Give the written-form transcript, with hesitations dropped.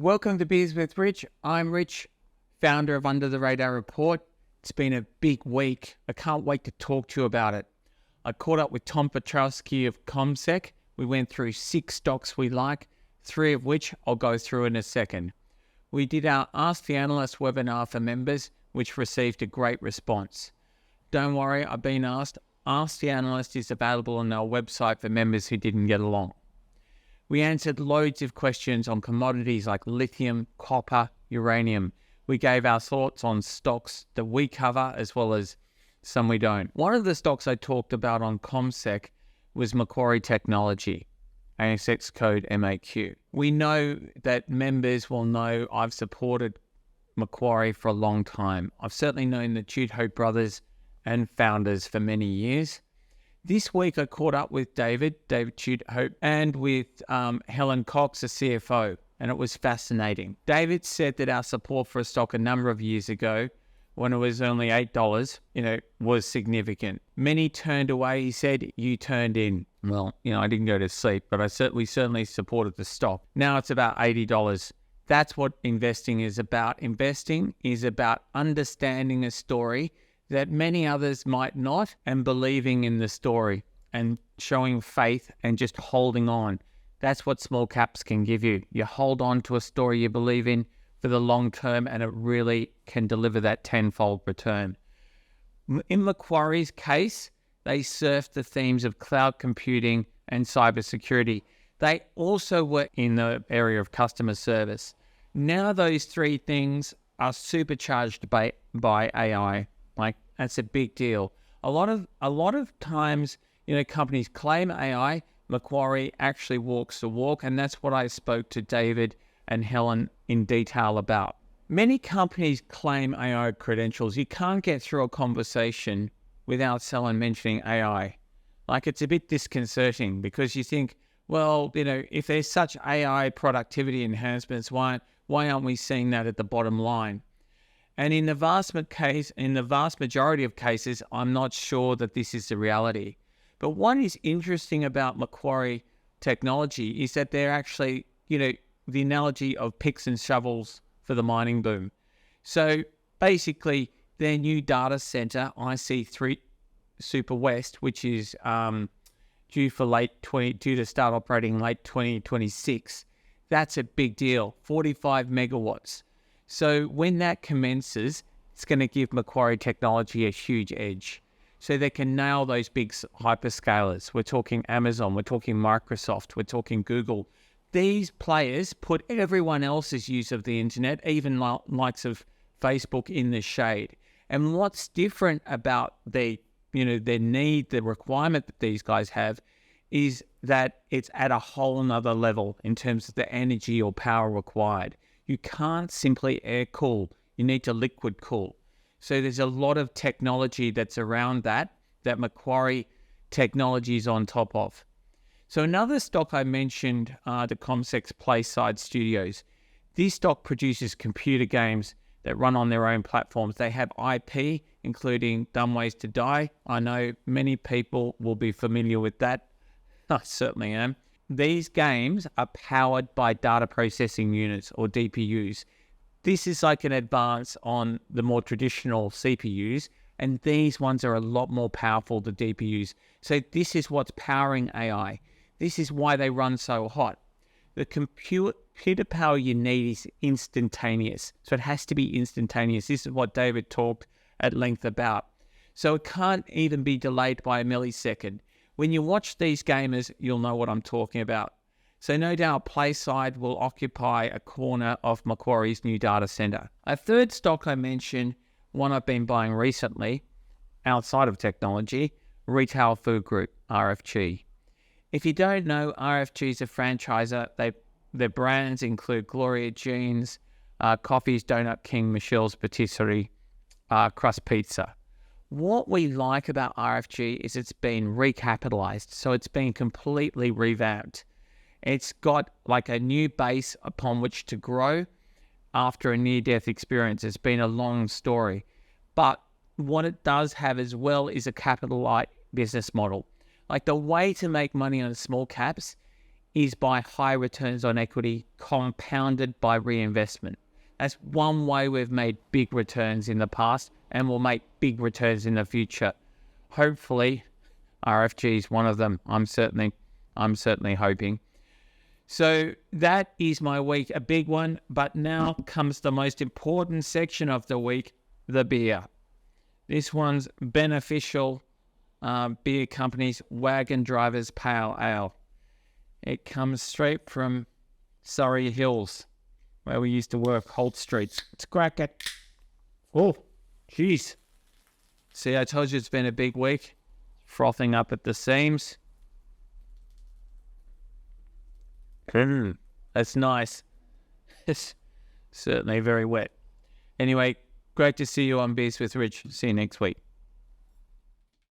Welcome to Beers with Rich. I'm Rich, founder of Under the Radar Report. It's been a big week. I can't wait to talk to you about it. I caught up with Tom Petrowski of CommSec. We went through 6 stocks we like, 3 of which I'll go through in a second. We did our Ask the Analyst webinar for members, which received a great response. Don't worry, I've been asked. Ask the Analyst is available on our website for members who didn't get along. We answered loads of questions on commodities like lithium, copper, uranium. We gave our thoughts on stocks that we cover as well as some we don't. One of the stocks I talked about on CommSec was Macquarie Technology, ASX code MAQ. We know that members will know I've supported Macquarie for a long time. I've certainly known the Tudehope brothers and founders for many years. This week, I caught up with David Tudehope, and with Helen Cox, the CFO, and it was fascinating. David said that our support for a stock a number of years ago, when it was only $8, was significant. Many turned away. He said, you turned in. Well, I didn't go to sleep, but we certainly supported the stock. Now it's about $80. That's what investing is about. Investing is about understanding a story that many others might not, and believing in the story and showing faith and just holding on. That's what small caps can give you. You hold on to a story you believe in for the long term, and it really can deliver that tenfold return. In Macquarie's case, they surfed the themes of cloud computing and cybersecurity. They also were in the area of customer service. Now those 3 things are supercharged by AI. That's a big deal. A lot of times, companies claim AI. Macquarie actually walks the walk, and that's what I spoke to David and Helen in detail about. Many companies claim AI credentials. You can't get through a conversation without someone mentioning AI. It's a bit disconcerting because you think, well, if there's such AI productivity enhancements, why aren't we seeing that at the bottom line? And in the vast majority of cases, I'm not sure that this is the reality. But what is interesting about Macquarie Technology is that they're actually, the analogy of picks and shovels for the mining boom. So basically, their new data center, IC3 Super West, which is due to start operating late 2026, that's a big deal, 45 megawatts. So when that commences, it's going to give Macquarie Technology a huge edge. So they can nail those big hyperscalers. We're talking Amazon, we're talking Microsoft, we're talking Google. These players put everyone else's use of the internet, even likes of Facebook, in the shade. And what's different about their need, the requirement that these guys have, is that it's at a whole nother level in terms of the energy or power required. You can't simply air cool. You need to liquid cool. So there's a lot of technology that's around that Macquarie Technology is on top of. So another stock I mentioned, the CommSec's Playside Studios. This stock produces computer games that run on their own platforms. They have IP, including Dumb Ways to Die. I know many people will be familiar with that. I certainly am. These games are powered by data processing units, or DPUs. This is like an advance on the more traditional CPUs, and these ones are a lot more powerful than DPUs. So this is what's powering AI. This is why they run so hot. The computer power you need is instantaneous. So it has to be instantaneous. This is what David talked at length about. So it can't even be delayed by a millisecond. When you watch these gamers, you'll know what I'm talking about. So no doubt Playside will occupy a corner of Macquarie's new data center. A third stock I mentioned, one I've been buying recently, outside of technology, Retail Food Group, RFG. If you don't know, RFG is a franchisor. Their brands include Gloria Jeans, Coffee's Donut King, Michelle's Patisserie, Crust Pizza. What we like about RFG is it's been recapitalized, so it's been completely revamped. It's got like a new base upon which to grow after a near-death experience. It's been a long story. But what it does have as well is a capital-light business model. Like the way to make money on small caps is by high returns on equity compounded by reinvestment. That's one way we've made big returns in the past and will make big returns in the future. Hopefully, RFG is one of them. I'm certainly hoping. So that is my week, a big one. But now comes the most important section of the week, the beer. This one's beneficial beer company's Wagon Drivers Pale Ale. It comes straight from Surrey Hills, where we used to work, Holt Street. Let's crack it. Oh, jeez. See, I told you it's been a big week. Frothing up at the seams. That's nice. It's certainly very wet. Anyway, great to see you on Beers with Rich. See you next week.